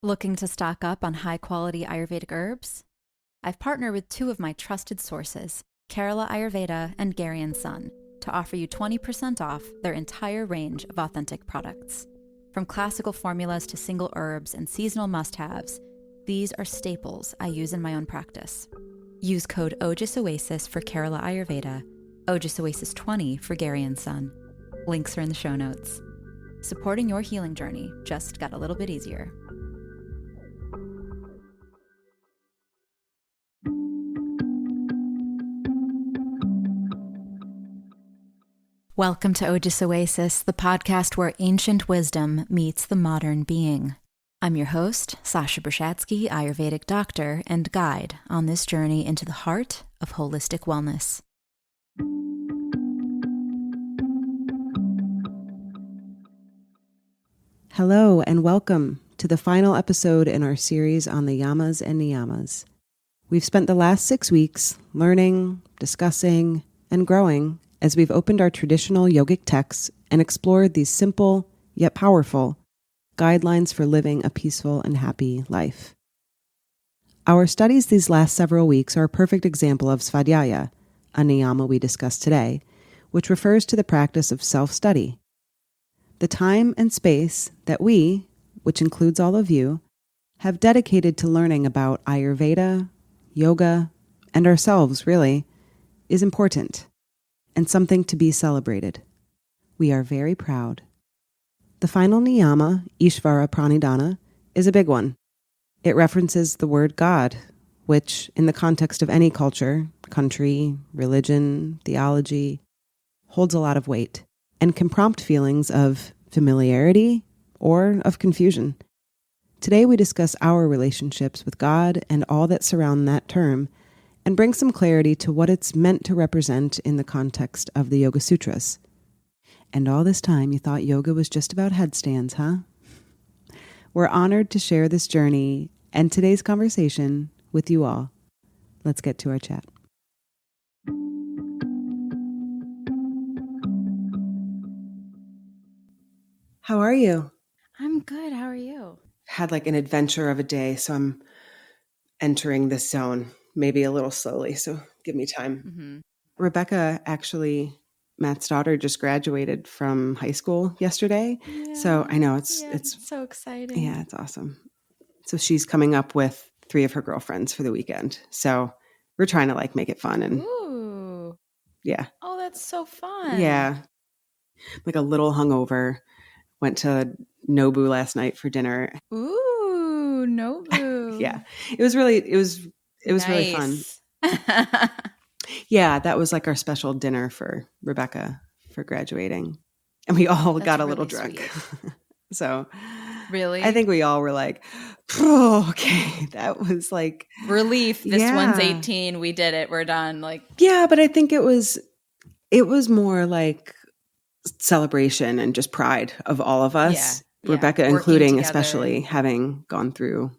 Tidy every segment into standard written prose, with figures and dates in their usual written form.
Looking to stock up on high-quality Ayurvedic herbs? I've partnered with two of my trusted sources, Kerala Ayurveda and Gary and Son, to offer you 20% off their entire range of authentic products. From classical formulas to single herbs and seasonal must-haves, these are staples I use in my own practice. Use code Ojas Oasis for Kerala Ayurveda, Ojas Oasis 20 for Gary and Son. Links are in the show notes. Supporting your healing journey just got a little bit easier. Welcome to Ojas Oasis, the podcast where ancient wisdom meets the modern being. I'm your host, Sasha Brashatsky, Ayurvedic doctor and guide on this journey into the heart of holistic wellness. Hello and welcome to the final episode in our series on the Yamas and Niyamas. We've spent the last 6 weeks learning, discussing, and growing as we've opened our traditional yogic texts and explored these simple yet powerful guidelines for living a peaceful and happy life. Our studies these last several weeks are a perfect example of Svadhyaya, a niyama we discussed today, which refers to the practice of self-study. The time and space that we, which includes all of you, have dedicated to learning about Ayurveda, yoga, and ourselves really, is important and something to be celebrated. We are very proud. The final niyama, Ishvara Pranidhana, is a big one. It references the word God, which, in the context of any culture, country, religion, theology, holds a lot of weight and can prompt feelings of familiarity or of confusion. Today we discuss our relationships with God and all that surround that term and bring some clarity to what it's meant to represent in the context of the Yoga Sutras. And all this time you thought yoga was just about headstands, huh? We're honored to share this journey and today's conversation with you all. Let's get to our chat. How are you? I'm good. How are you? Had like an adventure of a day, so I'm entering this zone, maybe a little slowly, so give me time. Mm-hmm. Rebecca, actually, Matt's daughter, just graduated from high school yesterday. Yeah, so I know it's so exciting. Yeah, it's awesome. So she's coming up with 3 of her girlfriends for the weekend. So we're trying to like make it fun and Ooh. Yeah. Oh, that's so fun. Yeah. Like a little hungover. Went to Nobu last night for dinner. Ooh, Nobu. Yeah. It was really fun. Yeah, that was like our special dinner for Rebecca for graduating. And we all got a little drunk. So really? I think we all were like, oh, okay, that was like relief. This one's 18. We did it. We're done. Like, yeah, but I think it was more like celebration and just pride of all of us. Yeah. Rebecca including, especially having gone through,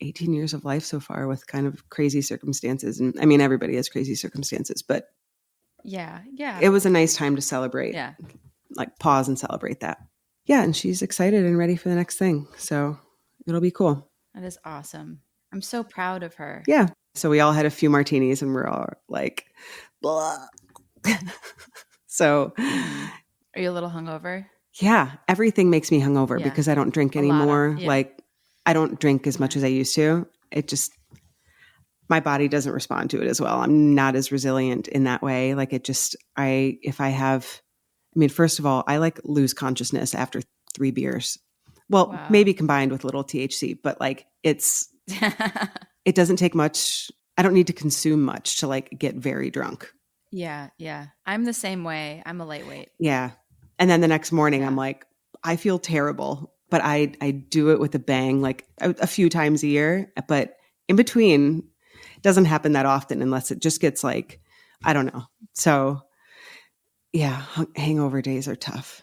18 years of life so far with kind of crazy circumstances. And I mean, everybody has crazy circumstances, but yeah. It was a nice time to celebrate. Yeah. Like pause and celebrate that. Yeah. And she's excited and ready for the next thing. So it'll be cool. That is awesome. I'm so proud of her. Yeah. So we all had a few martinis and we're all like, blah. So are you a little hungover? Yeah. Everything makes me hungover because I don't drink anymore. Like I don't drink as much as I used to. It just, my body doesn't respond to it as well. I'm not as resilient in that way. Like it just, first of all, I like lose consciousness after 3 beers. Well, maybe combined with a little THC, but like it doesn't take much. I don't need to consume much to like get very drunk. Yeah. Yeah. I'm the same way. I'm a lightweight. Yeah. And then the next morning I'm like, I feel terrible, but I do it with a bang, like a few times a year, but in between it doesn't happen that often unless it just gets like, I don't know. So yeah, hangover days are tough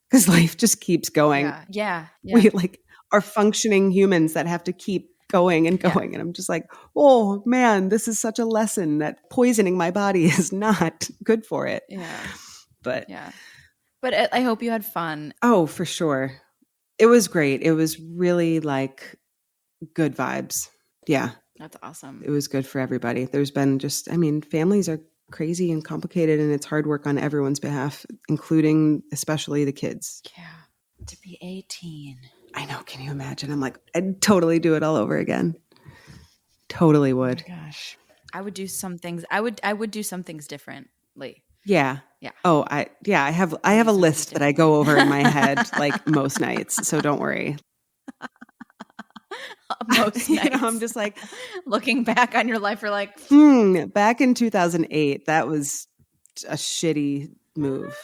because life just keeps going. Yeah. We like are functioning humans that have to keep going and going. And I'm just like, oh man, this is such a lesson that poisoning my body is not good for it. Yeah. But I hope you had fun. Oh, for sure. It was great. It was really like good vibes. Yeah. That's awesome. It was good for everybody. There's been families are crazy and complicated, and it's hard work on everyone's behalf, including especially the kids. Yeah. To be 18. I know. Can you imagine? I'm like, I'd totally do it all over again. Totally would. Oh my gosh. I would do some things. I would do some things differently. Yeah. Yeah. I have a list that I go over in my head like most nights. So don't worry. Most nights. I'm just like looking back on your life. You're like, back in 2008, that was a shitty move.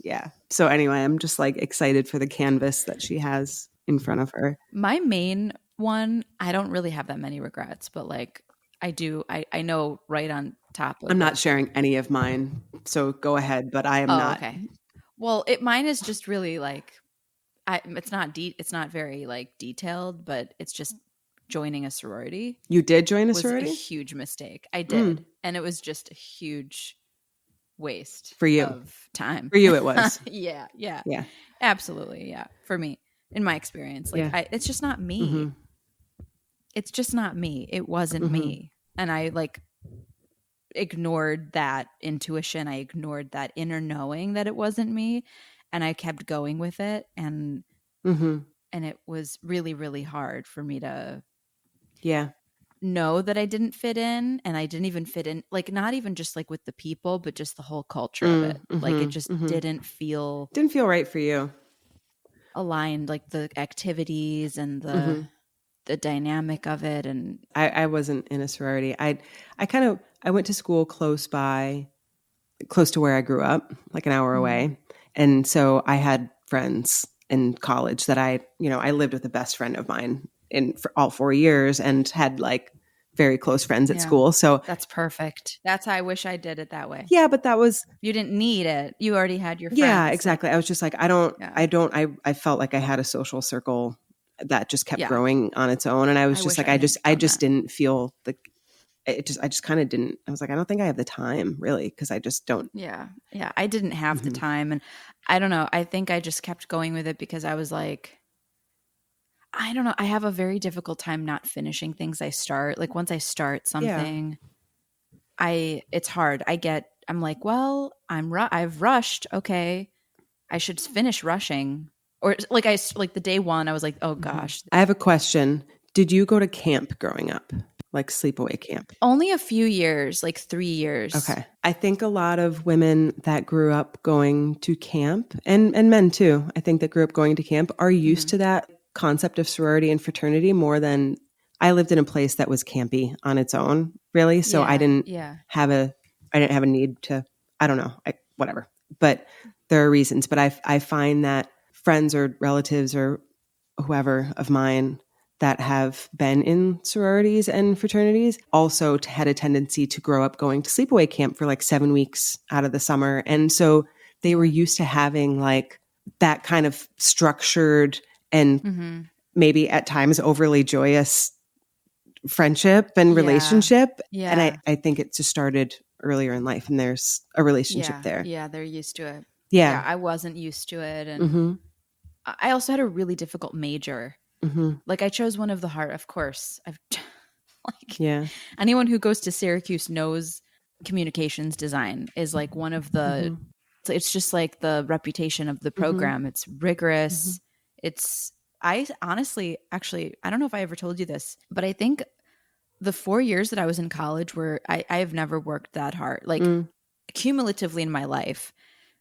Yeah. So anyway, I'm just like excited for the canvas that she has in front of her. My main one, I don't really have that many regrets, but like I do, I know right on top of I'm not sharing any of mine, so go ahead, but I am not. Okay. Well, mine is just really like, it's not very like detailed, but it's just joining a sorority. You did join a was sorority? A huge mistake. I did. And it was just a huge waste for you of time. For you it was. Yeah. Yeah. Absolutely. Yeah. For me, in my experience, like it's just not me. Mm-hmm. It's just not me. It wasn't me. And I like ignored that intuition. I ignored that inner knowing that it wasn't me. And I kept going with it. And it was really, really hard for me to know that I didn't fit in. And I didn't even fit in, like not even just like with the people, but just the whole culture of it. Like it just didn't feel right for you. Aligned, like the activities and the dynamic of it. And I wasn't in a sorority. I went to school close to where I grew up, like an hour away. And so I had friends in college that I lived with a best friend of mine for all 4 years and had like very close friends at school. So that's perfect. That's how I wish I did it that way. Yeah, but that was, you didn't need it. You already had your friends. Yeah, exactly. I was just like, I felt like I had a social circle that just kept growing on its own. And I was just like, I just didn't feel I just kind of didn't. I was like, I don't think I have the time really, because I just don't. Yeah. I didn't have the time, and I don't know. I think I just kept going with it because I was like, I don't know. I have a very difficult time not finishing things I start. Like once I start something, it's hard. I'm like, well, I've rushed. Okay, I should finish rushing. Or like the day one, I was like, oh gosh. I have a question. Did you go to camp growing up? Like sleepaway camp? Only a few years, like 3 years. Okay. I think a lot of women that grew up going to camp, and men too, I think that grew up going to camp, are used to that concept of sorority and fraternity more than I lived in a place that was campy on its own, really. So I didn't have a need to, I don't know, whatever. But there are reasons. But I find that friends or relatives or whoever of mine that have been in sororities and fraternities also had a tendency to grow up going to sleepaway camp for like 7 weeks out of the summer. And so they were used to having like that kind of structured and maybe at times overly joyous friendship and relationship. Yeah. And I think it just started earlier in life, and there's a relationship there. Yeah, they're used to it. Yeah. I wasn't used to it. And I also had a really difficult major. Like I chose one of the hard, of course. Anyone who goes to Syracuse knows communications design is like one of the, it's just like the reputation of the program. It's rigorous. I honestly, actually, I don't know if I ever told you this, but I think the 4 years that I was in college were, I have never worked that hard. Like cumulatively in my life,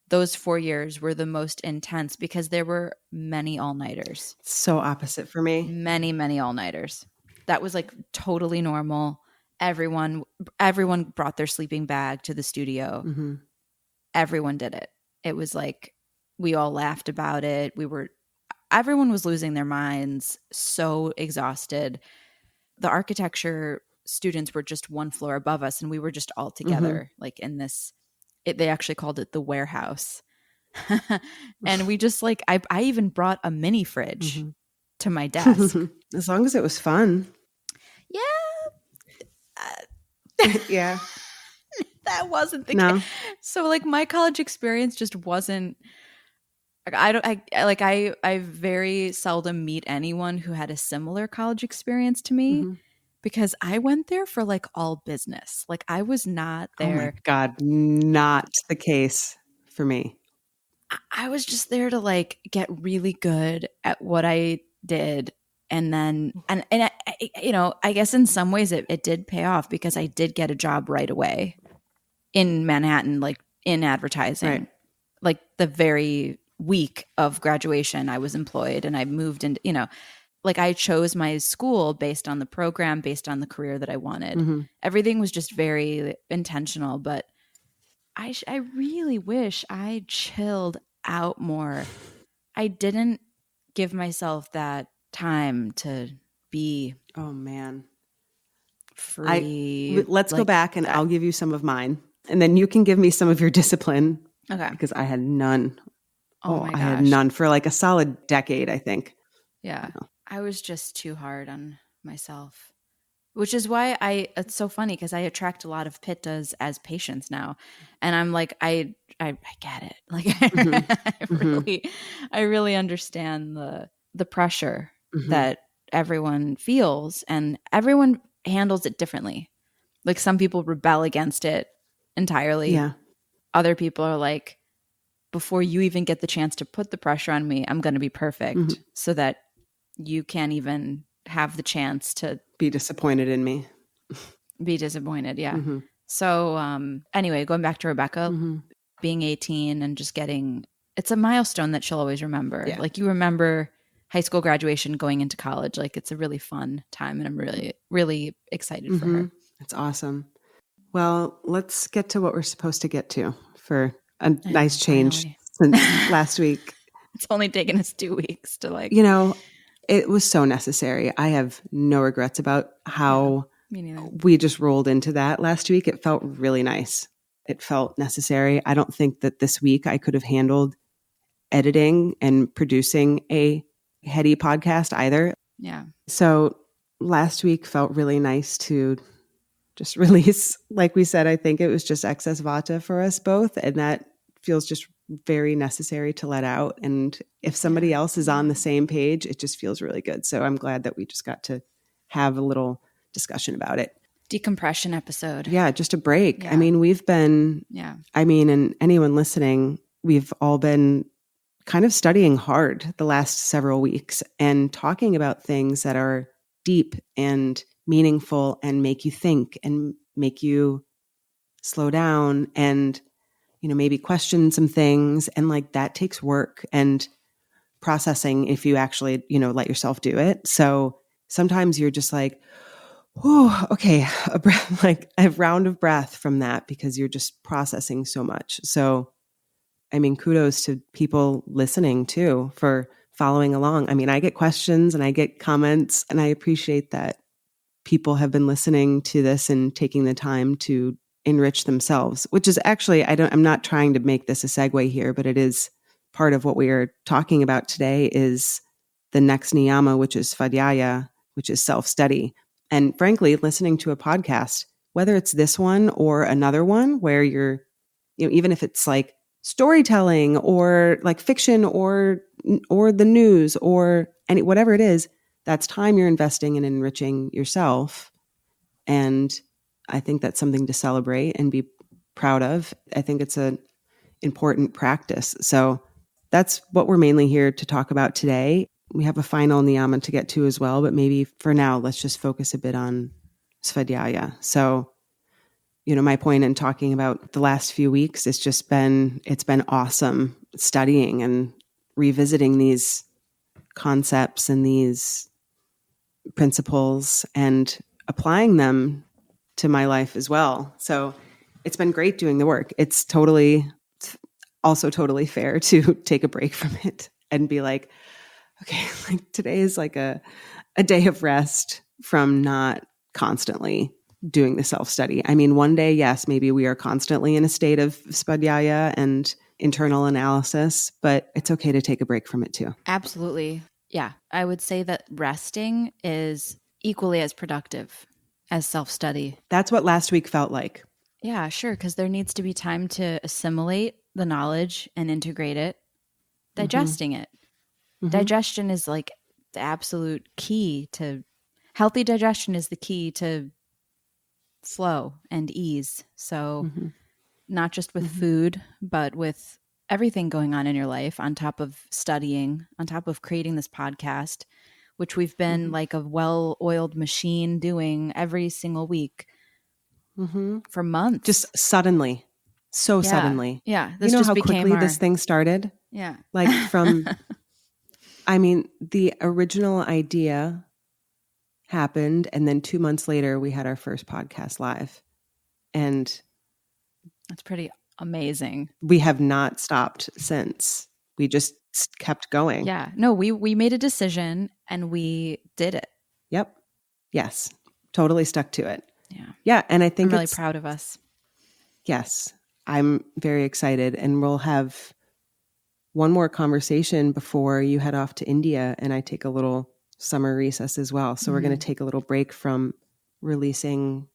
those 4 years were the most intense because there were many all-nighters. So opposite for me. Many, many all-nighters. That was like totally normal. Everyone brought their sleeping bag to the studio. Everyone did it. It was like, we all laughed about it. Everyone was losing their minds, so exhausted. The architecture students were just one floor above us, and we were just all together, like in this, they actually called it the warehouse. And we just like, I even brought a mini fridge to my desk. As long as it was fun. Yeah. That wasn't the case. So like my college experience just wasn't, I very seldom meet anyone who had a similar college experience to me because I went there for like all business. Like I was not Oh my there. God, not the case for me. I was just there to like get really good at what I did. And then, I guess in some ways it did pay off because I did get a job right away in Manhattan, like in advertising. Right. Like the very week of graduation, I was employed and I moved into, like I chose my school based on the program, based on the career that I wanted. Everything was just very intentional, but I really wish I chilled out more. I didn't give myself that time to be Oh man. free. Let's go like back and that. I'll give you some of mine. And then you can give me some of your discipline. Okay. Because I had none. Oh my I had gosh. none for like a solid decade, I think. Yeah. I was just too hard on myself. Which is why it's so funny because I attract a lot of pittas as patients now. And I'm like, I get it. Like I really understand the pressure that everyone feels, and everyone handles it differently. Like some people rebel against it entirely. Yeah. Other people are like, before you even get the chance to put the pressure on me, I'm going to be perfect so that you can't even have the chance to Be disappointed in me. be disappointed. Yeah. So anyway, going back to Rebecca being 18 and just it's a milestone that she'll always remember. Yeah. Like you remember high school graduation, going into college. Like it's a really fun time and I'm really, really excited for her. That's awesome. Well, let's get to what we're supposed to get to for a nice change since last week. It's only taken us 2 weeks to like, it was so necessary. I have no regrets about how me neither. we just rolled into that last week. It felt really nice. It felt necessary. I don't think that this week I could have handled editing and producing a heady podcast either. Yeah. So last week felt really nice to just release. Like we said, I think it was just excess vata for us both. And that feels just very necessary to let out. And if somebody else is on the same page, it just feels really good. So I'm glad that we just got to have a little discussion about it. Decompression episode. Yeah, just a break. Yeah. I mean, and anyone listening, we've all been kind of studying hard the last several weeks and talking about things that are deep and meaningful and make you think and make you slow down and, maybe question some things. And like that takes work and processing if you actually, let yourself do it. So sometimes you're just like, oh, okay, a round of breath from that because you're just processing so much. So, I mean, kudos to people listening too for following along. I mean, I get questions and I get comments and I appreciate that people have been listening to this and taking the time to enrich themselves, which is actually, I'm not trying to make this a segue here, but it is part of what we are talking about today is the next niyama, which is Svadhyaya, which is self-study. And frankly, listening to a podcast, whether it's this one or another one where you're, even if it's like storytelling or like fiction or the news or whatever it is, that's time you're investing in enriching yourself. And I think that's something to celebrate and be proud of. I think it's an important practice. So that's what we're mainly here to talk about today. We have a final niyama to get to as well, but maybe for now, let's just focus a bit on Svadhyaya. So, my point in talking about the last few weeks, it's been awesome studying and revisiting these concepts and these principles and applying them to my life as well. So it's been great doing the work. It's also totally fair to take a break from it and be like, okay, like today is like a day of rest from not constantly doing the self-study. I mean, one day, yes, maybe we are constantly in a state of svadhyaya and internal analysis, but it's okay to take a break from it too. Absolutely. Yeah. I would say that resting is equally as productive as self-study. That's what last week felt like. Yeah, sure. Because there needs to be time to assimilate the knowledge and integrate it. digesting it. Mm-hmm. Digestion is like the absolute key to healthy digestion is the key to flow and ease. So not just with food, but with everything going on in your life, on top of studying, on top of creating this podcast, which we've been like a well-oiled machine doing every single week for months. Just suddenly. So suddenly. Yeah. You know how quickly this thing started? Yeah. Like from, I mean, the original idea happened, and then 2 months later, we had our first podcast live. And that's pretty amazing. We have not stopped since. We just kept going. Yeah. No, we made a decision and we did it. Yep. Yes. Totally stuck to it. Yeah. Yeah. And I think I'm really proud of us. Yes. I'm very excited. And we'll have one more conversation before you head off to India and I take a little summer recess as well. So we're going to take a little break from releasing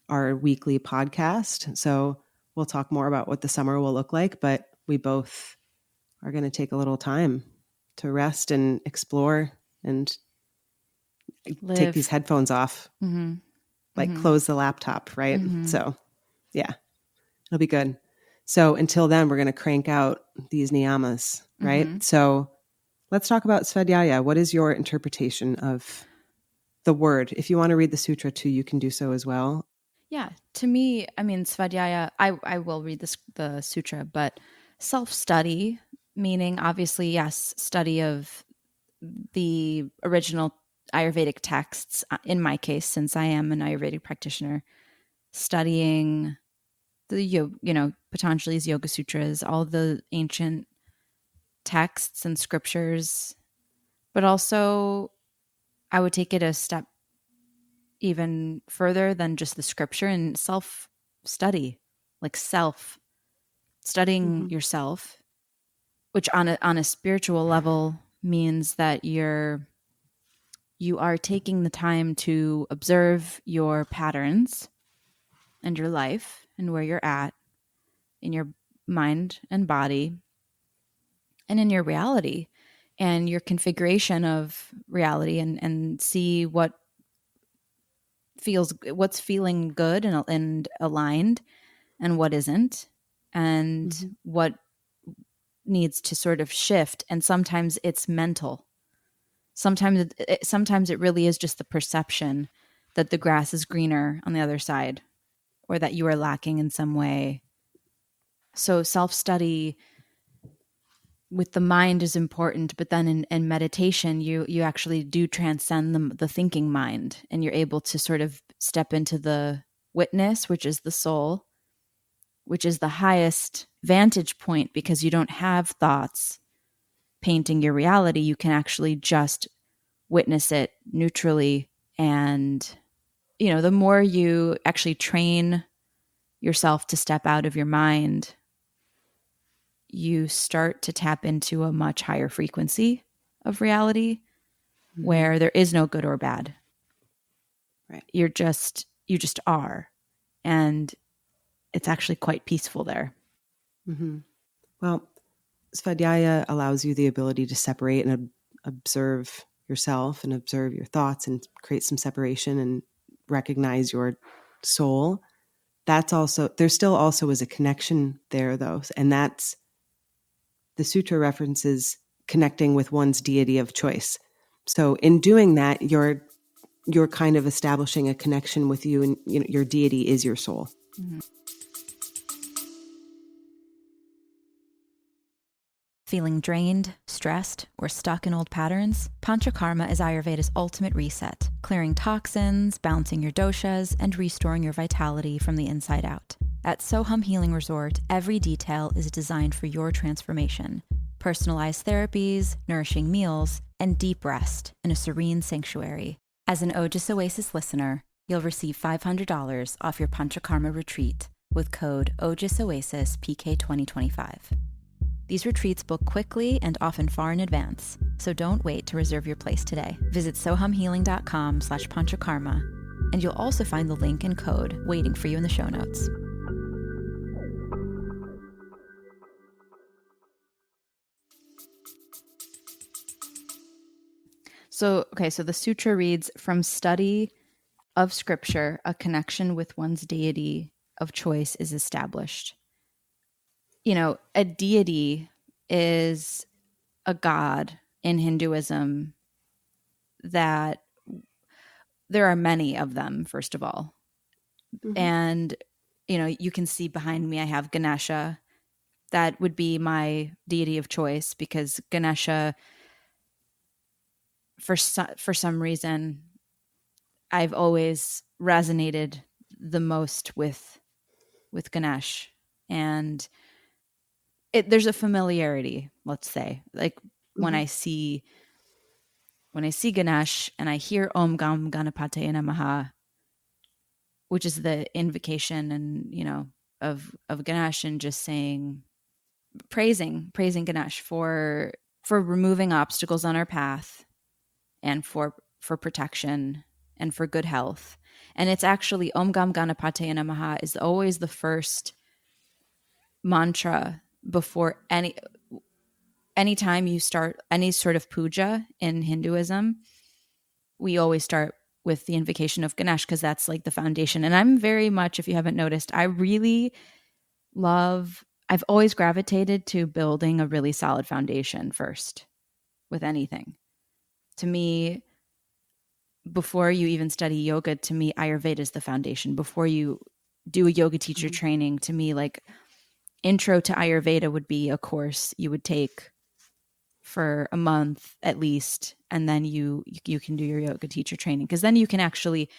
our weekly podcast. So we'll talk more about what the summer will look like, but we both are going to take a little time to rest and explore and take these headphones off, close the laptop, right? So yeah, it'll be good. So until then, we're going to crank out these niyamas, right? So let's talk about Svadhyaya. What is your interpretation of the word? If you want to read the sutra too, you can do so as well. Yeah. To me, I mean, Svadhyaya, I will read the sutra, but self-study, meaning obviously, yes, study of the original Ayurvedic texts, in my case, since I am an Ayurvedic practitioner, studying the, Patanjali's Yoga Sutras, all the ancient texts and scriptures, but also I would take it a step even further than just the scripture and self-study, like studying yourself, which on a spiritual level means that you are taking the time to observe your patterns and your life and where you're at in your mind and body and in your reality and your configuration of reality and see what's feeling good and aligned and what isn't and what needs to sort of shift. And sometimes it's mental. Sometimes it really is just the perception that the grass is greener on the other side or that you are lacking in some way. So self-study with the mind is important, but then in meditation, you actually do transcend the thinking mind and you're able to sort of step into the witness, which is the soul, which is the highest vantage point because you don't have thoughts painting your reality. You can actually just witness it neutrally. And, the more you actually train yourself to step out of your mind, you start to tap into a much higher frequency of reality where there is no good or bad. Right. You just are. And it's actually quite peaceful there. Well, Svadhyaya allows you the ability to separate and observe yourself and observe your thoughts and create some separation and recognize your soul. There still also is a connection there though. And that's the sutra references connecting with one's deity of choice. So in doing that, you're kind of establishing a connection with you and your deity is your soul. Feeling drained, stressed, or stuck in old patterns? Panchakarma is Ayurveda's ultimate reset, clearing toxins, balancing your doshas, and restoring your vitality from the inside out. At Soham Healing Resort, every detail is designed for your transformation. Personalized therapies, nourishing meals, and deep rest in a serene sanctuary. As an Ojas Oasis listener, you'll receive $500 off your Panchakarma retreat with code OJASOASIS PK2025. These retreats book quickly and often far in advance, so don't wait to reserve your place today. Visit sohamhealing.com/panchakarma, and you'll also find the link and code waiting for you in the show notes. So the sutra reads, from study of scripture, a connection with one's deity of choice is established. A deity is a god in Hinduism that there are many of them, first of all. Mm-hmm. And, you can see behind me, I have Ganesha. That would be my deity of choice because Ganesha, for some reason, I've always resonated the most with Ganesh. And there's a familiarity, let's say. Like when Mm-hmm. I see Ganesh and I hear Om Gam Ganapate Namaha, which is the invocation and of Ganesh, and just saying praising Ganesh for removing obstacles on our path and for protection and for good health. And it's actually Om Gam Ganapate Namaha is always the first mantra before anytime you start any sort of puja in Hinduism. We always start with the invocation of Ganesh because that's like the foundation. And I'm very much, if you haven't noticed, I've always gravitated to building a really solid foundation first with anything. To me, before you even study yoga, to me, Ayurveda is the foundation. Before you do a yoga teacher training, to me, like intro to Ayurveda would be a course you would take for a month at least, and then you can do your yoga teacher training, because then you can actually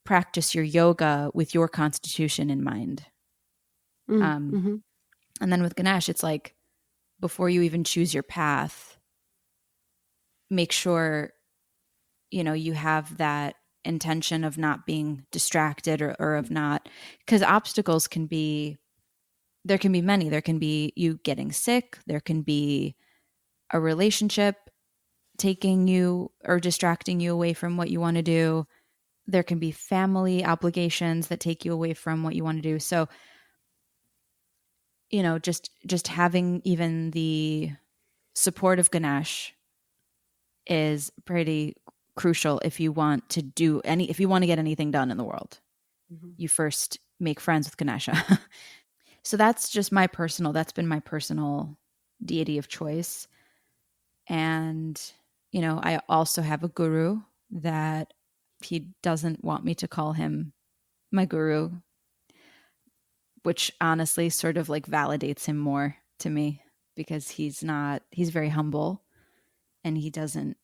practice your yoga with your constitution in mind. Mm-hmm. And then with Ganesh, it's like before you even choose your path, make sure you have that intention of not being distracted or of not, because obstacles can be many. There can be you getting sick, there can be a relationship taking you or distracting you away from what you want to do. There can be family obligations that take you away from what you want to do. So, just having even the support of Ganesh is pretty crucial if you want to get anything done in the world. Mm-hmm. You first make friends with Ganesha. So that's been my personal deity of choice. And, I also have a guru that he doesn't want me to call him my guru, which honestly sort of like validates him more to me, because he's very humble and he doesn't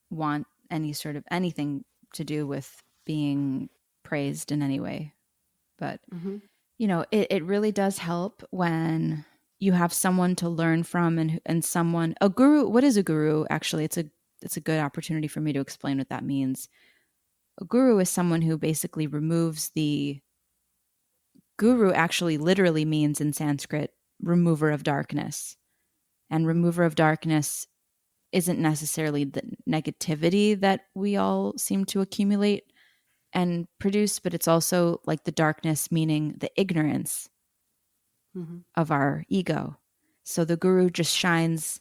want any sort of anything to do with being praised in any way. But, Mm-hmm. it really does help when you have someone to learn from and a guru. What is a guru? Actually, it's a good opportunity for me to explain what that means. A guru is someone who basically guru actually literally means in Sanskrit, remover of darkness. And remover of darkness isn't necessarily the negativity that we all seem to accumulate and produce, but it's also like the darkness, meaning the ignorance Mm-hmm. of our ego. So the guru just shines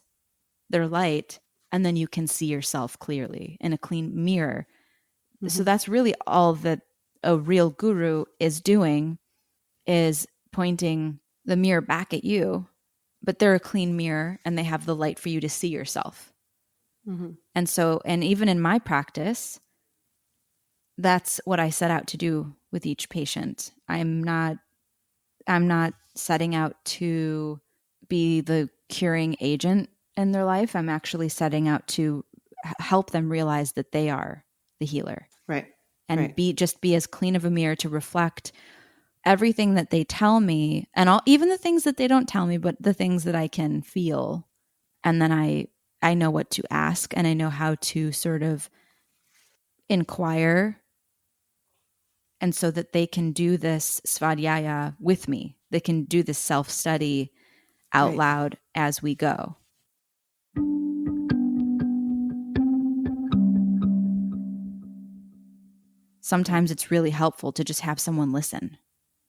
their light, and then you can see yourself clearly in a clean mirror. Mm-hmm. So that's really all that a real guru is doing, is pointing the mirror back at you, but they're a clean mirror and they have the light for you to see yourself. Mm-hmm. And even in my practice, that's what I set out to do with each patient. I'm not setting out to be the curing agent in their life. I'm actually setting out to help them realize that they are the healer. Right. And right. be as clean of a mirror to reflect everything that they tell me, and even the things that they don't tell me, but the things that I can feel. And then I know what to ask, and I know how to sort of inquire, and so that they can do this Svadhyaya with me. They can do this self-study out Right. loud as we go. Sometimes it's really helpful to just have someone listen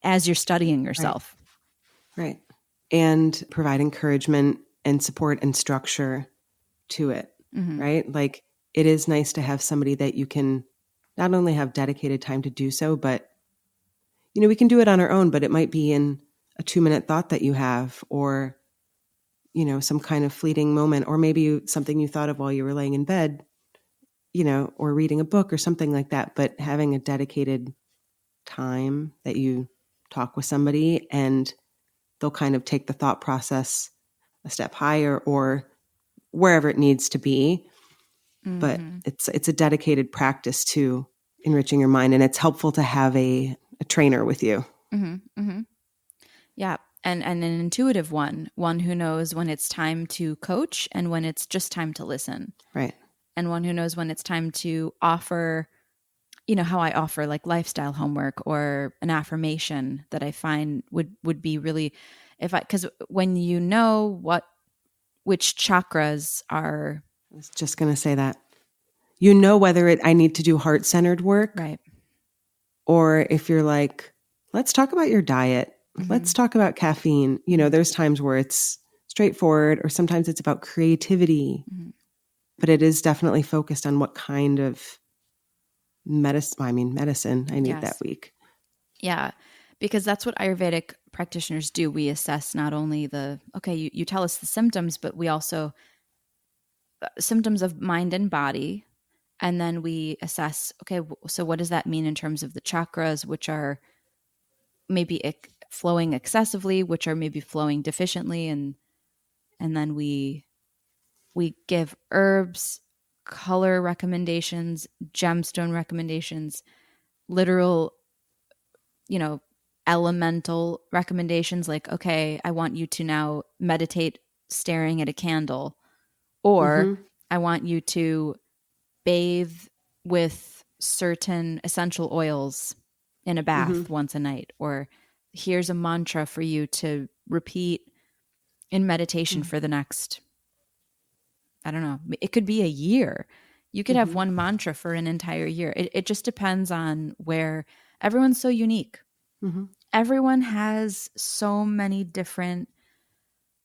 as you're studying yourself. Right. And provide encouragement and support and structure to it. Mm-hmm. Right. Like it is nice to have somebody that you can not only have dedicated time to do so, but, we can do it on our own, but it might be in a 2-minute thought that you have, or, some kind of fleeting moment, or maybe something you thought of while you were laying in bed, or reading a book or something like that. But having a dedicated time that you talk with somebody, and they'll kind of take the thought process a step higher or wherever it needs to be. But it's a dedicated practice to enriching your mind, and it's helpful to have a trainer with you. Yeah. And an intuitive one who knows when it's time to coach and when it's just time to listen. Right. And one who knows when it's time to offer, how I offer like lifestyle homework or an affirmation that I find would be really, because when you know which chakras are. I was just going to say that. Whether I need to do heart-centered work. Right. Or if you're like, let's talk about your diet. Let's talk about caffeine. There's times where it's straightforward, or sometimes it's about creativity. But it is definitely focused on what kind of medicine I need that week. Yeah, because that's what Ayurvedic practitioners do. We assess not only you tell us the symptoms, but we also symptoms of mind and body. And then we assess, okay, so what does that mean in terms of the chakras, which are maybe flowing excessively, which are maybe flowing deficiently. And then we give herbs, color recommendations, gemstone recommendations, literal, elemental recommendations, like, okay, I want you to now meditate staring at a candle, or I want you to bathe with certain essential oils in a bath once a night, or here's a mantra for you to repeat in meditation for the next, I don't know, it could be a year. You could have one mantra for an entire year. It just depends on where. Everyone's so unique. Everyone has so many different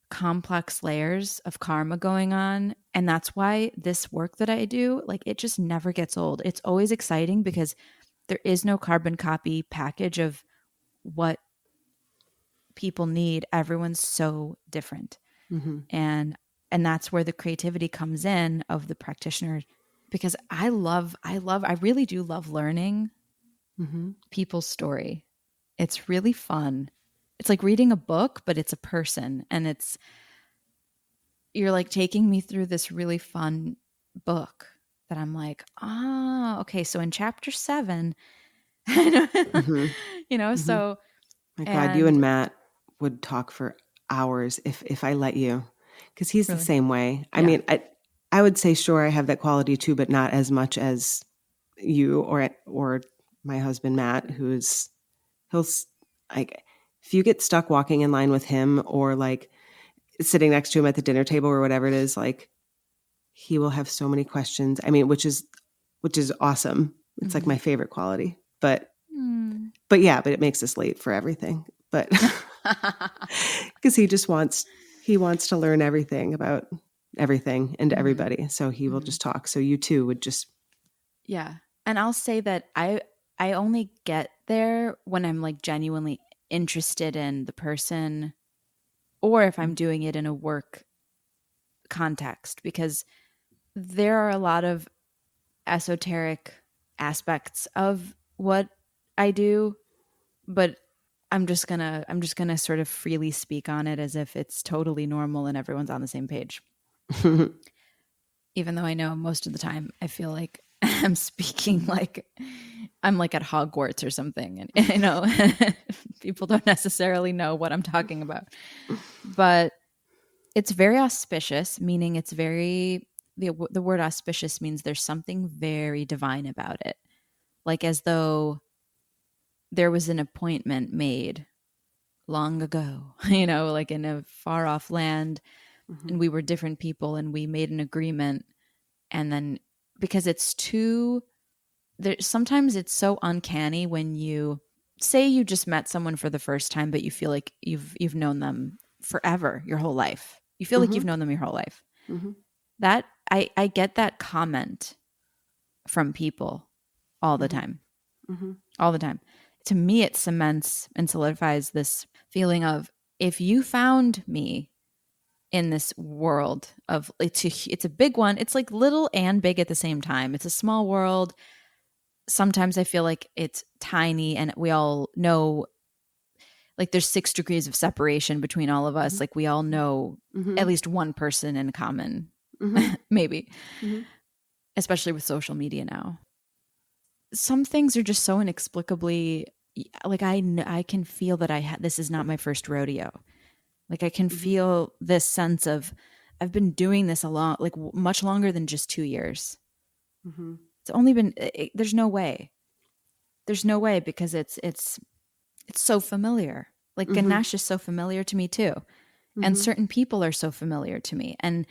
complex layers of karma going on. And that's why this work that I do, like, it just never gets old. It's always exciting because there is no carbon copy package of what people need. Everyone's so different. And that's where the creativity comes in of the practitioner, because I really do love learning people's story. It's really fun. It's like reading a book, but it's a person, and you're like taking me through this really fun book that I'm like, okay. So in chapter 7, so. My God, you and Matt would talk for hours if I let you, because he's the same way. I mean, I would say, sure, I have that quality too, but not as much as you or my husband, Matt, he'll like, if you get stuck walking in line with him, or like sitting next to him at the dinner table or whatever it is, like, he will have so many questions. I mean, which is awesome. It's like my favorite quality, but it makes us late for everything. But because he wants to learn everything about everything and everybody. So he will just talk. So you too would just. Yeah. And I'll say that I only get there when I'm like genuinely interested in the person, or if I'm doing it in a work context, because there are a lot of esoteric aspects of what I do, but I'm just gonna sort of freely speak on it as if it's totally normal and everyone's on the same page. Even though I know most of the time I feel like I'm speaking like I'm like at Hogwarts or something, and people don't necessarily know what I'm talking about. But it's very auspicious, meaning it's very, the word auspicious means there's something very divine about it, like as though there was an appointment made long ago, like in a far off land, and we were different people and we made an agreement. And then because sometimes it's so uncanny when you say you just met someone for the first time, but you feel like you've known them forever, your whole life. You feel like you've known them your whole life. That I get that comment from people all the Mm-hmm. time. Mm-hmm. All the time. To me, it cements and solidifies this feeling of, if you found me in this world of, it's a big one. It's like little and big at the same time. It's a small world. Sometimes I feel like it's tiny, and we all know, like, there's 6 degrees of separation between all of us. Mm-hmm. Like, we all know Mm-hmm. at least one person in common, Mm-hmm. maybe, Mm-hmm. especially with social media now. Some things are just so inexplicably, like, I can feel that this is not my first rodeo. Like, I can Mm-hmm. feel this sense of, I've been doing this a lot, like much longer than just 2 years. Mm-hmm. It's only been, there's no way. There's no way, because it's so familiar. Like, Mm-hmm. Ganesh is so familiar to me too. And Mm-hmm. certain people are so familiar to me. And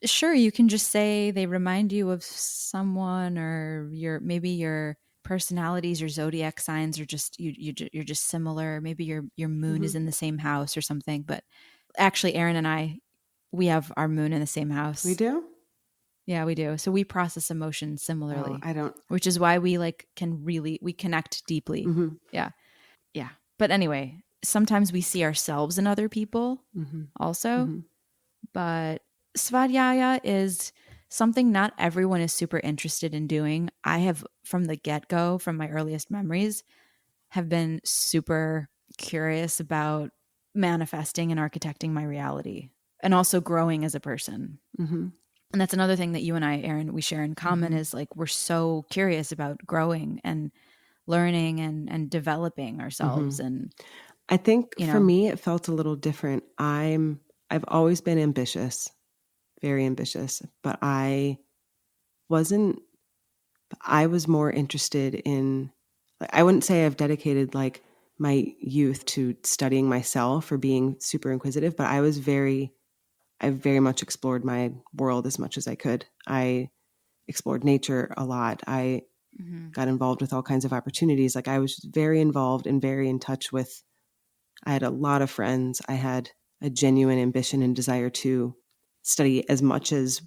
sure, you can just say they remind you of someone, or maybe your personalities, your zodiac signs are just, you're just similar. Maybe your moon Mm-hmm. is in the same house or something. But actually, Erin and I, we have our moon in the same We house. do? Yeah, we do. So we process emotion Oh, similarly, I don't. which is why we we connect deeply. Mm-hmm. Yeah. Yeah. But anyway, sometimes we see ourselves in other people Mm-hmm. also. Mm-hmm. But Svadhyaya is something not everyone is super interested in doing. I have, from the get-go, from my earliest memories, have been super curious about manifesting and architecting my reality, and also growing as a person. Mm-hmm. And that's another thing that you and I, Erin, we share in common, Mm-hmm. is like, we're so curious about growing and learning and developing Mm-hmm. ourselves. And, I think you for know, me, it felt a little different. I've always been ambitious, very ambitious, but wasn't, I was more interested in, like, I wouldn't say I've dedicated like my youth to studying myself or being super inquisitive, but I very much explored my world as much as I could. I explored nature a lot. I mm-hmm. got involved with all kinds of opportunities. Like, I was very involved and very in touch with, I had a lot of friends. I had a genuine ambition and desire to study as much as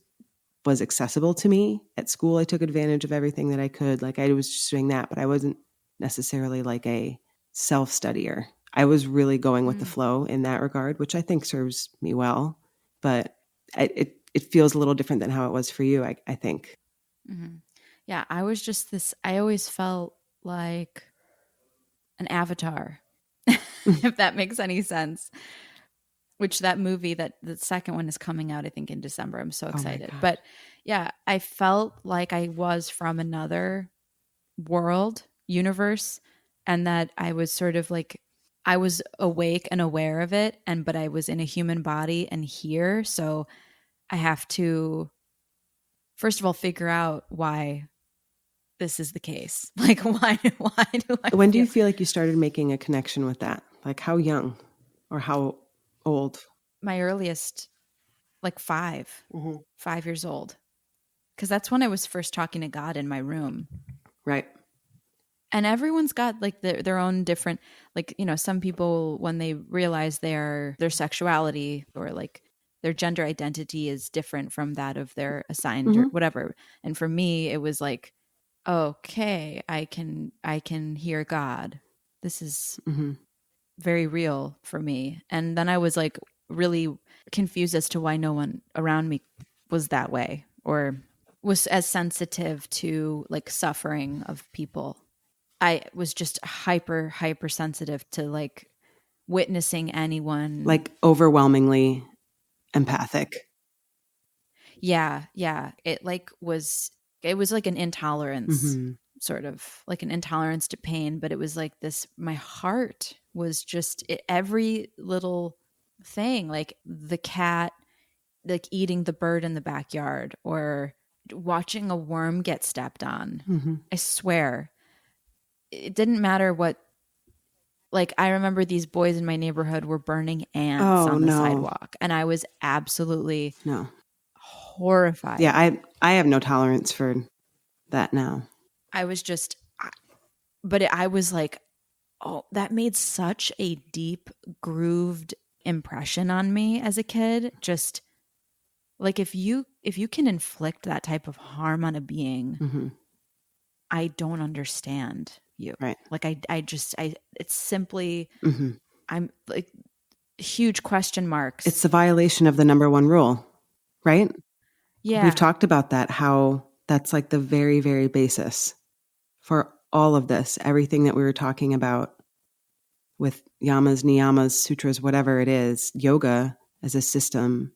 was accessible to me. At school, I took advantage of everything that I could. Like, I was just doing that, but I wasn't necessarily like a self-studier. I was really going with the Mm. flow in that regard, which I think serves me well. But it feels a little different than how it was for you, I think. Mm-hmm. Yeah, I was just I always felt like an avatar, if that makes any sense. Which, that movie, that the second one is coming out, I think, in December. I'm so Oh my excited. gosh. But yeah, I felt like I was from another world, universe, and that I was sort of like, I was awake and aware of it, but I was in a human body and here. So I have to, first of all, figure out why this is the case. Like, why do I When do feel? you feel like you started making a connection with that? Like, how young or how old? My earliest, like 5, Mm-hmm. 5 years old, because that's when I was first talking to God in my room. Right. And everyone's got like their own different, like, some people, when they realize their sexuality, or like their gender identity is different from that of their assigned or Mm-hmm. whatever. And for me, it was like, okay, I can hear God. This is Mm-hmm. very real for me. And then I was like really confused as to why no one around me was that way, or was as sensitive to like suffering of people. I was just hyper sensitive to like witnessing anyone. Like, overwhelmingly empathic. Yeah, yeah. It was like an intolerance, Mm-hmm. sort of like an intolerance to pain, but it was like this, my heart was just every little thing, like the cat like eating the bird in the backyard, or watching a worm get stepped on. Mm-hmm. I swear, it didn't matter what. Like, I remember these boys in my neighborhood were burning ants Oh on the no, sidewalk, and I was absolutely no. Yeah, horrified. I have no tolerance for that now. I was just, but I was like, oh, that made such a deep, grooved impression on me as a kid. Just like, if you if you can inflict that type of harm on a being, Mm-hmm. I don't understand you. Right. Like it's simply, Mm-hmm. I'm like huge question marks. It's the violation of the number one rule, right? Yeah. We've talked about that, how that's like the very, very basis for all of this, everything that we were talking about with Yamas, Niyamas, sutras, whatever it is, yoga as a system,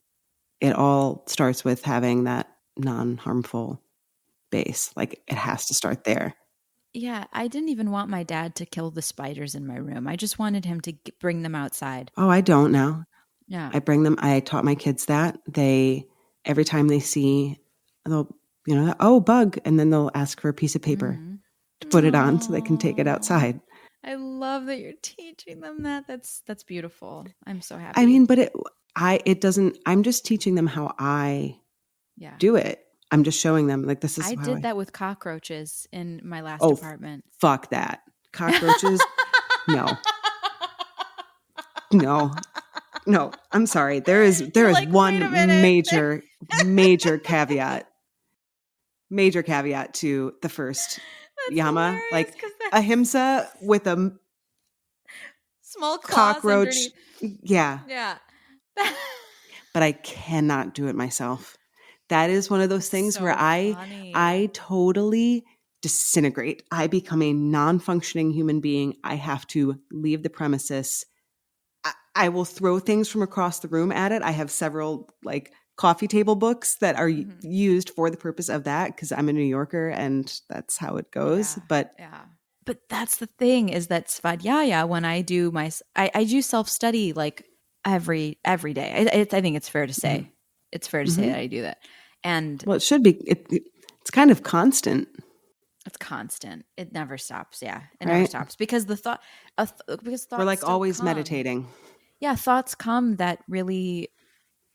it all starts with having that non-harmful base. Like it has to start there. Yeah, I didn't even want my dad to kill the spiders in my room. I just wanted him to bring them outside. Oh, I don't now. Yeah. I bring them, I taught my kids that. Every time they see, they'll, oh, bug. And then they'll ask for a piece of paper to put it on so they can take it outside. I love that you're teaching them that. That's beautiful. I'm so happy. I mean, but it doesn't, I'm just teaching them how I do it. I'm just showing them like, this is I how did that with cockroaches in my last apartment. Fuck that. Cockroaches. No. I'm sorry. There is like, one major caveat. Major caveat to the first Yama, like ahimsa with a small claws cockroach. underneath. Yeah. But I cannot do it myself. That is one of those things where I totally disintegrate. I become a non-functioning human being. I have to leave the premises. I will throw things from across the room at it. I have several like coffee table books that are used for the purpose of that because I'm a New Yorker and that's how it goes. But that's the thing is that Svadhyaya, when I do I do self-study like every day. I think it's fair to say. Mm-hmm. It's fair to say that I do that. And well, it should be. It's kind of constant. It's constant. It never stops. Yeah, it never stops because the thought. Because thoughts we're like always come. meditating. Yeah, thoughts come that really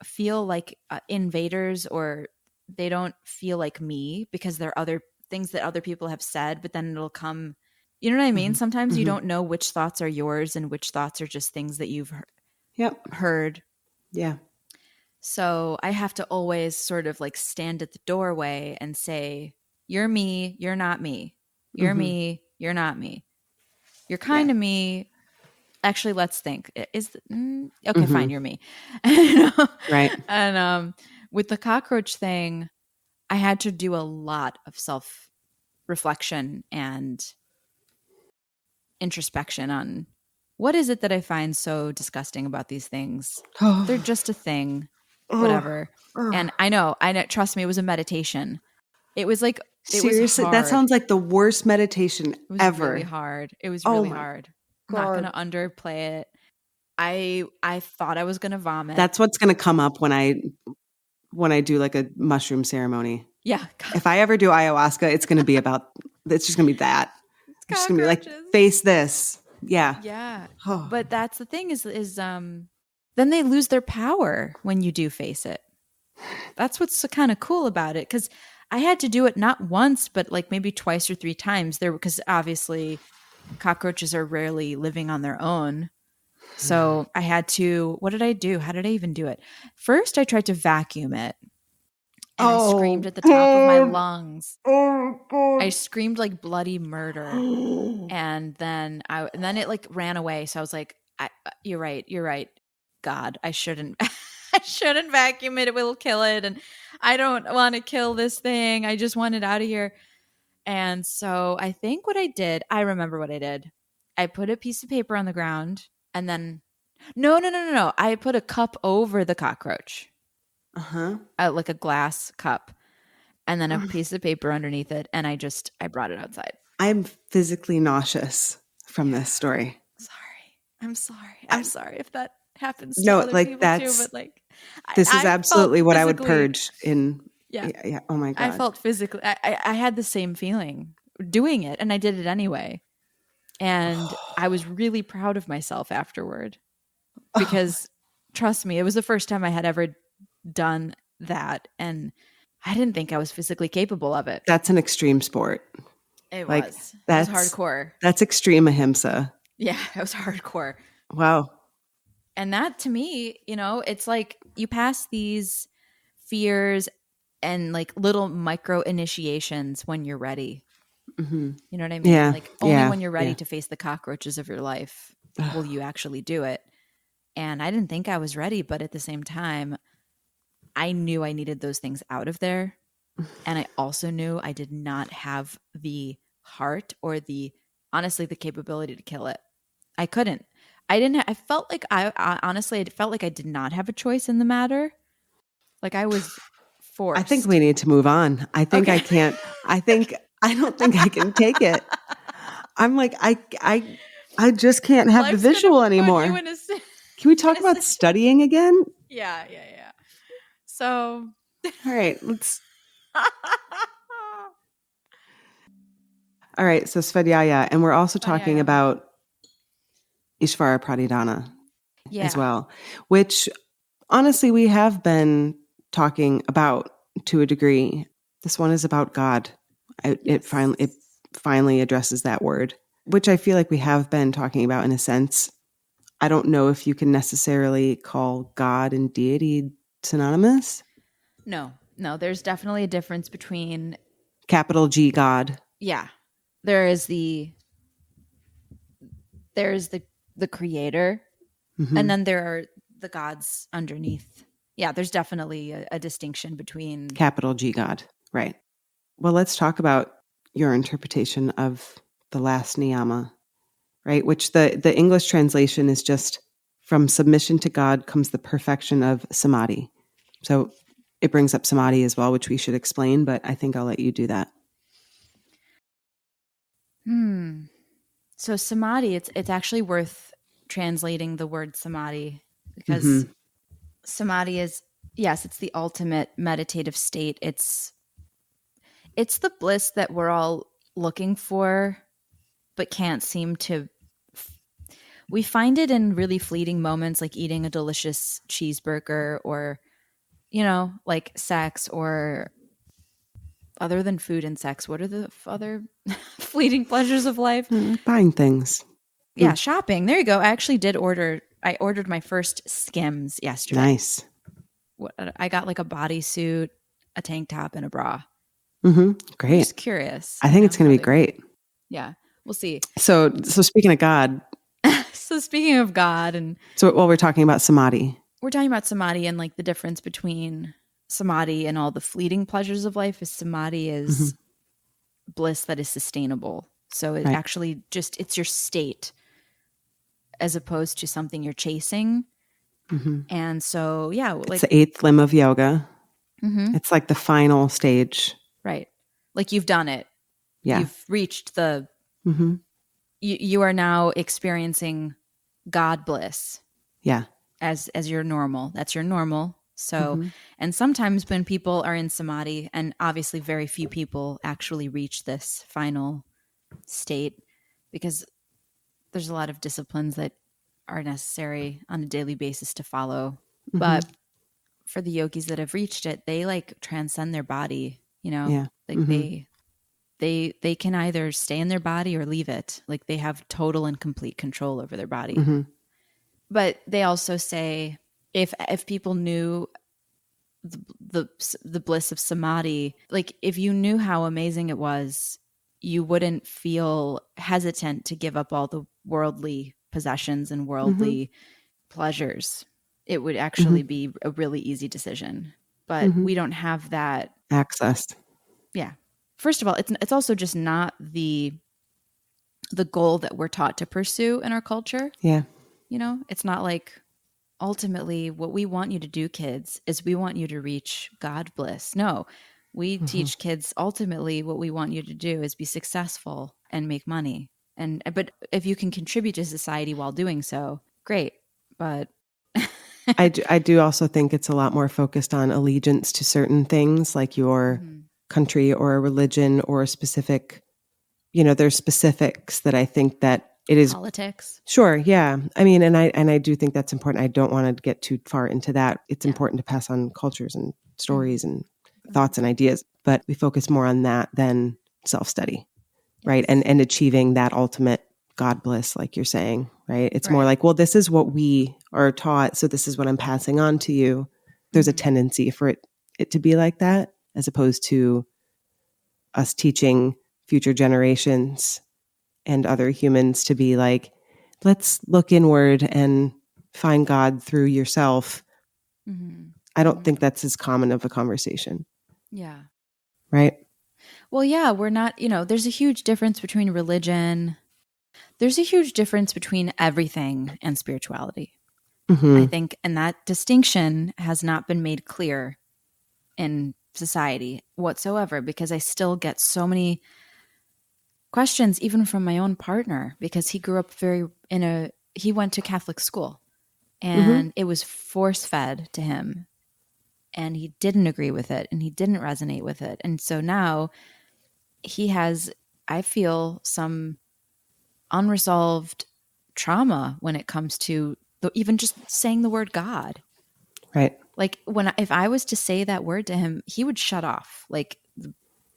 feel like invaders, or they don't feel like me because there are other things that other people have said. But then it'll come. You know what I mean? Mm-hmm. Sometimes you don't know which thoughts are yours and which thoughts are just things that you've heard. Yeah. So I have to always sort of like stand at the doorway and say, you're me, you're not me. You're me, you're not me. You're kind of me. Actually, let's think. Okay, fine, you're me. Right. And with the cockroach thing, I had to do a lot of self-reflection and introspection on what is it that I find so disgusting about these things. They're just a thing. Whatever. And I know, trust me, it was a meditation. It was like, seriously, that sounds like the worst meditation ever. Really hard. It was really hard. I'm not going to underplay it. I thought I was going to vomit. That's what's going to come up when I do like a mushroom ceremony. Yeah. If I ever do ayahuasca, it's going to be it's just going to be that. It's just going to be like, face this. Yeah. Yeah. But that's the thing is then they lose their power when you do face it. That's what's so kind of cool about it. Because I had to do it not once, but like maybe twice or three times there, because obviously cockroaches are rarely living on their own. So I had to, what did I do? How did I even do it? First, I tried to vacuum it. And I screamed at the top of my lungs. I screamed like bloody murder. And then it like ran away. So I was like, you're right. God, I shouldn't vacuum it. It will kill it. And I don't want to kill this thing. I just want it out of here. And so I think what I did, I remember what I did. I put a piece of paper on the ground and then, no. I put a cup over the cockroach. Like a glass cup. And then a piece of paper underneath it. And I brought it outside. I'm physically nauseous from this story. I'm sorry if that happens to other people too, but like this is absolutely what I would purge in. Yeah. Oh my God. I felt physically, I had the same feeling doing it and I did it anyway. And I was really proud of myself afterward because trust me, it was the first time I had ever done that. And I didn't think I was physically capable of it. That's an extreme sport. It was hardcore. That's extreme ahimsa. Yeah, it was hardcore. Wow. And that to me, it's like you pass these fears and like little micro initiations when you're ready. Mm-hmm. You know what I mean? Yeah. Like only Yeah. when you're ready Yeah. to face the cockroaches of your life will you actually do it. And I didn't think I was ready, but at the same time, I knew I needed those things out of there. And I also knew I did not have the heart or honestly, the capability to kill it. I couldn't. I felt like honestly, I felt like I did not have a choice in the matter. Like I was I think forced. we need to move on. I think Okay. I can't. I don't think I can take it. I'm like, I just can't have the Life's gonna visual put anymore. you in a Can we talk about studying again? Yeah. So, All right, let's. All right, so Svadhyaya, and we're also talking Svadhyaya. about Ishvara Pranidhana as Yeah. well, which honestly we have been talking about to a degree. This one is about God. It finally addresses that word, which I feel like we have been talking about in a sense. I don't know if you can necessarily call God and deity synonymous. No, there's definitely a difference between Capital G God. yeah. There's the creator, Mm-hmm. and then there are the gods underneath. Yeah, there's definitely a distinction between Capital G God. Right. Well, let's talk about your interpretation of the last niyama, right? Which the English translation is just from submission to God comes the perfection of samadhi. So it brings up samadhi as well, which we should explain, but I think I'll let you do that. So samadhi, it's actually worth translating the word samadhi because samadhi is, yes, it's the ultimate meditative state. It's the bliss that we're all looking for but can't seem to. We find it in really fleeting moments like eating a delicious cheeseburger or, like sex, or other than food and sex. What are the other fleeting pleasures of life? Buying things. Yeah, shopping. There you go. I ordered my first Skims yesterday. Nice. I got like a bodysuit, a tank top, and a bra. Mm-hmm. Great. I'm just curious. I think it's going to be great. Yeah, we'll see. So speaking of God. So speaking of God, and so we're talking about samadhi. We're talking about samadhi, and like the difference between samadhi and all the fleeting pleasures of life is samadhi is bliss that is sustainable. So it actually just, it's your state as opposed to something you're chasing. And so, yeah. Like, it's the eighth limb of yoga. It's like the final stage. Right. Like you've done it. Yeah. You've reached the, you are now experiencing God bliss. Yeah. As your normal. That's your normal. So, and sometimes when people are in samadhi, and obviously very few people actually reach this final state because there's a lot of disciplines that are necessary on a daily basis to follow. But for the yogis that have reached it, they like transcend their body, like they can either stay in their body or leave it. Like they have total and complete control over their body. But they also say if people knew the bliss of samadhi, like if you knew how amazing it was, you wouldn't feel hesitant to give up all the worldly possessions and worldly pleasures. It would actually be a really easy decision. But we don't have that access. Yeah. First of all, it's also just not the goal that we're taught to pursue in our culture. Yeah. It's not like ultimately what we want you to do, kids, is we want you to reach God bliss. No, we teach kids ultimately what we want you to do is be successful and make money. But if you can contribute to society while doing so, great. But I do also think it's a lot more focused on allegiance to certain things like your country or a religion or a specific, there's specifics that I think that it is politics. Sure. Yeah. I mean, and I do think that's important. I don't want to get too far into that. It's important to pass on cultures and stories and thoughts and ideas, but we focus more on that than self-study, right? And achieving that ultimate God bliss, like you're saying, right? It's more like, well, this is what we are taught, so this is what I'm passing on to you. There's a tendency for it to be like that. as opposed to us teaching future generations and other humans to be like, let's look inward and find God through yourself. Mm-hmm. I don't think that's as common of a conversation. Yeah. Right? Well, yeah, we're not, there's a huge difference between religion. There's a huge difference between everything and spirituality. Mm-hmm. I think, and that distinction has not been made clear in society whatsoever, because I still get so many questions, even from my own partner, because he grew up he went to Catholic school, and it was force fed to him, and he didn't agree with it, and he didn't resonate with it. And so now he has, I feel, some unresolved trauma when it comes to even just saying the word God. Right. Like if I was to say that word to him, he would shut off. Like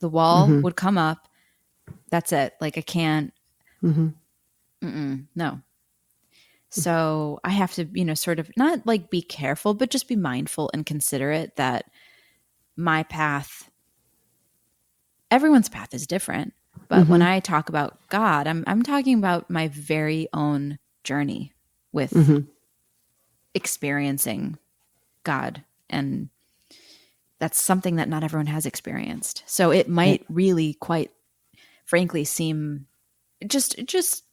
the wall would come up. That's it. Like I can't. No. So I have to, sort of not like be careful, but just be mindful and considerate that my path, everyone's path is different. But when I talk about God, I'm talking about my very own journey with experiencing God. And that's something that not everyone has experienced. So it might really, quite frankly, seem just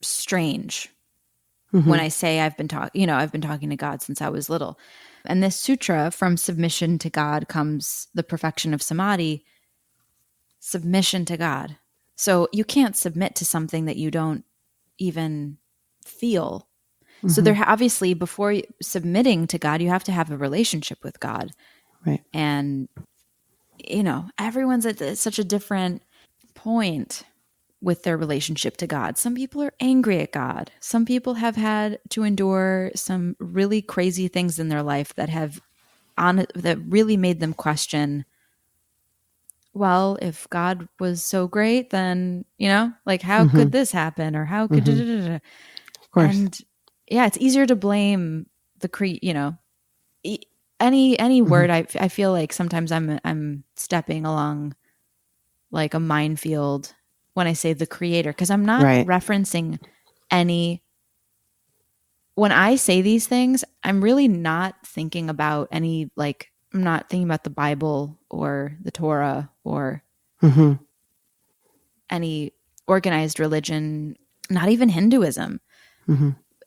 strange when I say I've been talking to God since I was little. And this sutra, from submission to God comes the perfection of samadhi, submission to God. So you can't submit to something that you don't even feel. So there obviously, before submitting to God, you have to have a relationship with God. Right. And, everyone's at such a different point with their relationship to God. Some people are angry at God. Some people have had to endure some really crazy things in their life that really made them question, well, if God was so great, then, like how could this happen? Or how could, Of course. and yeah, it's easier to blame any word. I feel like sometimes I'm stepping along like a minefield when I say the creator, because I'm not referencing when I say these things, I'm really not thinking about I'm not thinking about the Bible or the Torah or any organized religion, not even Hinduism.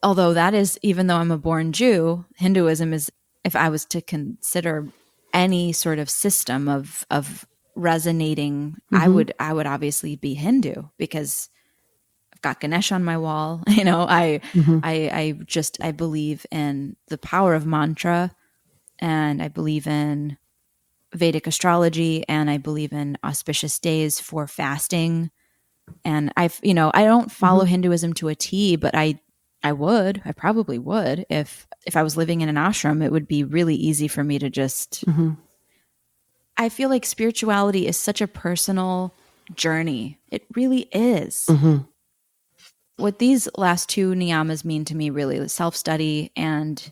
Although that is, even though I'm a born Jew, Hinduism is, if I was to consider any sort of system of resonating, I would obviously be Hindu, because I've got Ganesh on my wall. I believe in the power of mantra, and I believe in Vedic astrology, and I believe in auspicious days for fasting. And I don't follow Hinduism to a T, but I probably would. If I was living in an ashram, it would be really easy for me to just, I feel like spirituality is such a personal journey. It really is. What these last two niyamas mean to me, really, self-study and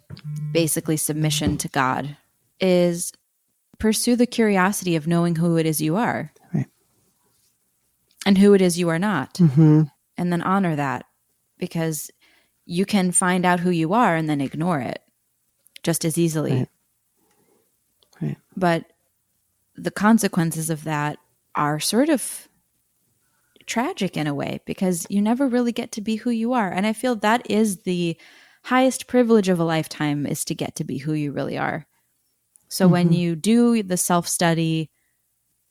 basically submission to God, is pursue the curiosity of knowing who it is you are. Right. And who it is you are not. And then honor that, because you can find out who you are and then ignore it just as easily. Right. But the consequences of that are sort of tragic in a way, because you never really get to be who you are. And I feel that is the highest privilege of a lifetime, is to get to be who you really are. So when you do the self-study,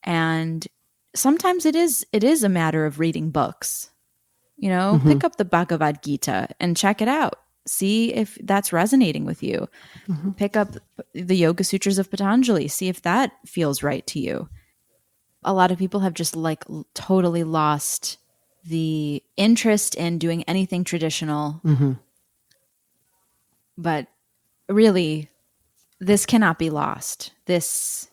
and sometimes it is a matter of reading books, pick up the Bhagavad Gita and check it out. See if that's resonating with you. Pick up the Yoga Sutras of Patanjali. See if that feels right to you. A lot of people have just totally lost the interest in doing anything traditional. But really, this cannot be lost. This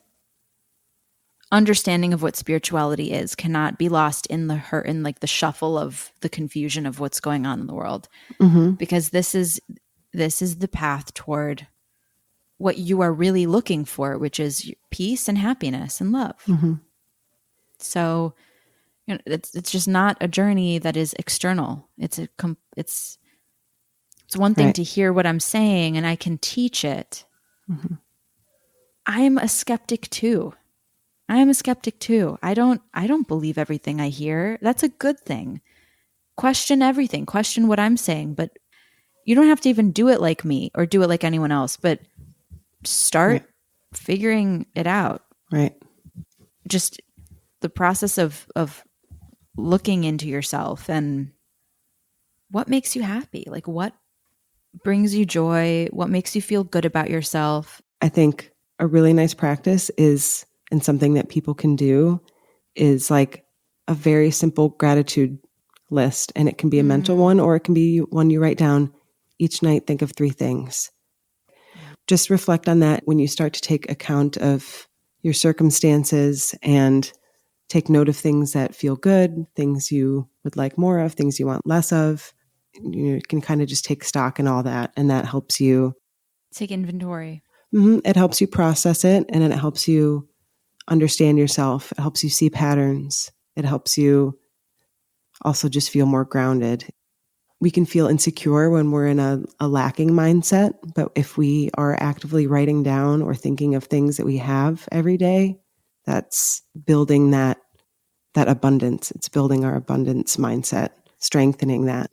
understanding of what spirituality is cannot be lost in the shuffle of the confusion of what's going on in the world. Because this is the path toward what you are really looking for, which is peace and happiness and love. Mm-hmm. So, it's just not a journey that is external. It's one thing Right. to hear what I'm saying and I can teach it. Mm-hmm. I'm a skeptic too. I don't believe everything I hear. That's a good thing. Question everything. Question what I'm saying, but you don't have to even do it like me or do it like anyone else, but start figuring it out. Right. Just the process of looking into yourself and what makes you happy? Like what brings you joy? What makes you feel good about yourself? I think a really nice practice is, and something that people can do, is like a very simple gratitude list. And it can be a mental one, or it can be one you write down each night. Think of 3 things. Yeah. Just reflect on that when you start to take account of your circumstances and take note of things that feel good, things you would like more of, things you want less of. You can kind of just take stock in all that. And that helps you take inventory. It helps you process it, and it helps you understand yourself. It helps you see patterns. It helps you also just feel more grounded. We can feel insecure when we're in a lacking mindset, but if we are actively writing down or thinking of things that we have every day, that's building that abundance. It's building our abundance mindset, strengthening that.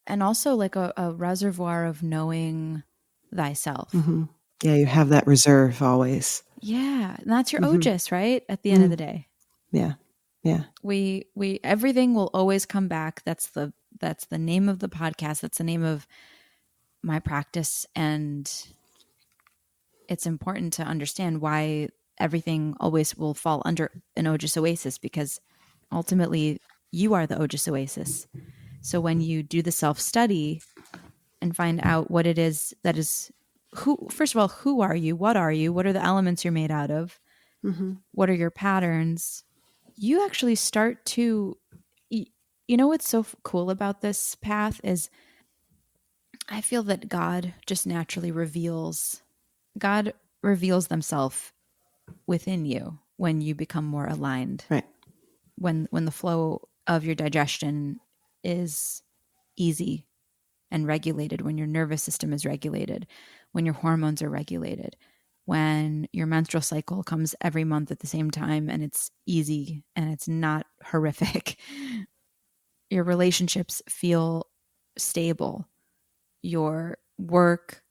And also like a reservoir of knowing thyself. Mm-hmm. Yeah, you have that reserve always. Yeah, and that's your Ojas, right? At the end of the day. Yeah. Yeah. We everything will always come back. That's the name of the podcast. That's the name of my practice, and it's important to understand why everything always will fall under an Ojas Oasis, because ultimately you are the Ojas Oasis. So when you do the self-study and find out what it is that is first of all, who are you? What are you? What are the elements you're made out of? Mm-hmm. What are your patterns? You actually start to, you know, what's so cool about this path is I feel that God just naturally reveals themselves within you when you become more aligned. Right. When the flow of your digestion is easy and regulated, when your nervous system is regulated, when your hormones are regulated, when your menstrual cycle comes every month at the same time and it's easy and it's not horrific, your relationships feel stable, your work,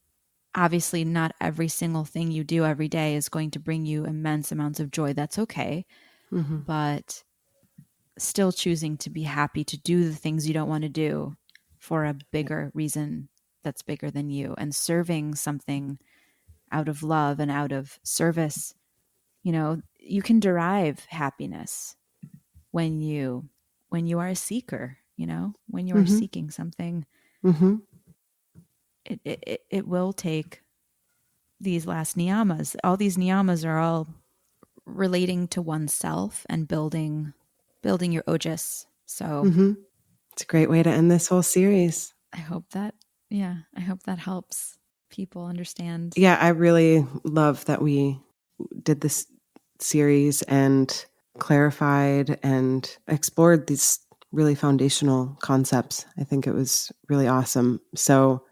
obviously not every single thing you do every day is going to bring you immense amounts of joy. That's okay. Mm-hmm. But still choosing to be happy to do the things you don't want to do for a bigger reason that's bigger than you, and serving something out of love and out of service. You know, you can derive happiness when you are a seeker, you know, when you are seeking something. Mm-hmm. It will take these last niyamas. All these niyamas are all relating to oneself and building your ojas. So it's a great way to end this whole series. I hope that helps people understand. Yeah, I really love that we did this series and clarified and explored these really foundational concepts. I think it was really awesome. So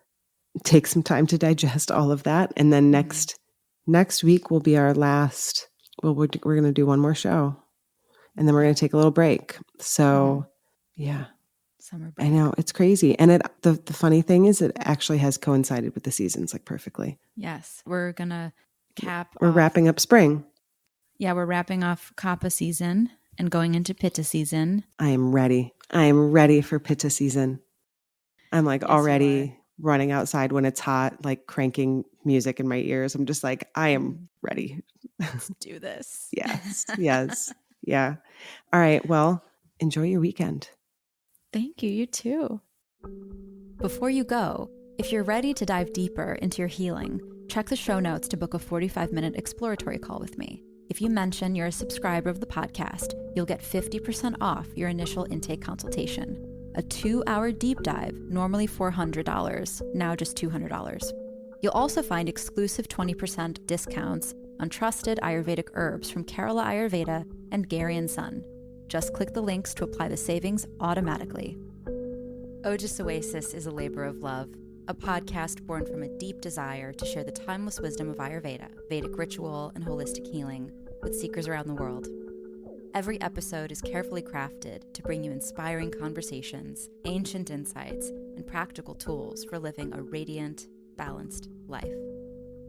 take some time to digest all of that. And then next week will be our last, well, we're going to do one more show, and then we're going to take a little break. So yeah. Summer break. I know, it's crazy. And the funny thing is it actually has coincided with the seasons like perfectly. Yes. We're going to We're wrapping up spring. Yeah, we're wrapping off Kapha season and going into Pitta season. I am ready. I am ready for Pitta season. I'm like already running outside when it's hot, like cranking music in my ears. I'm just like, I am ready. Let's do this. Yes. Yes. Yeah. All right. Well, enjoy your weekend. Thank you. You too. Before you go, if you're ready to dive deeper into your healing, check the show notes to book a 45-minute exploratory call with me. If you mention you're a subscriber of the podcast, you'll get 50% off your initial intake consultation. A 2-hour deep dive, normally $400, now just $200. You'll also find exclusive 20% discounts on trusted Ayurvedic herbs from Kerala Ayurveda and Gary & Son. Just click the links to apply the savings automatically. Ojas Oasis is a labor of love, a podcast born from a deep desire to share the timeless wisdom of Ayurveda, Vedic ritual, and holistic healing with seekers around the world. Every episode is carefully crafted to bring you inspiring conversations, ancient insights, and practical tools for living a radiant, balanced life.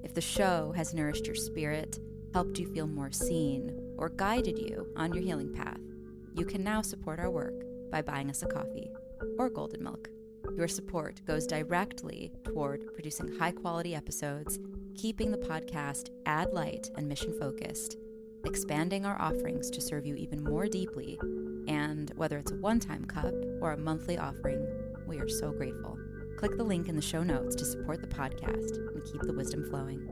If the show has nourished your spirit, helped you feel more seen, or guided you on your healing path, you can now support our work by buying us a coffee or golden milk. Your support goes directly toward producing high-quality episodes, keeping the podcast ad-light and mission-focused, expanding our offerings to serve you even more deeply, and whether it's a one-time cup or a monthly offering, we are so grateful. Click the link in the show notes to support the podcast and keep the wisdom flowing.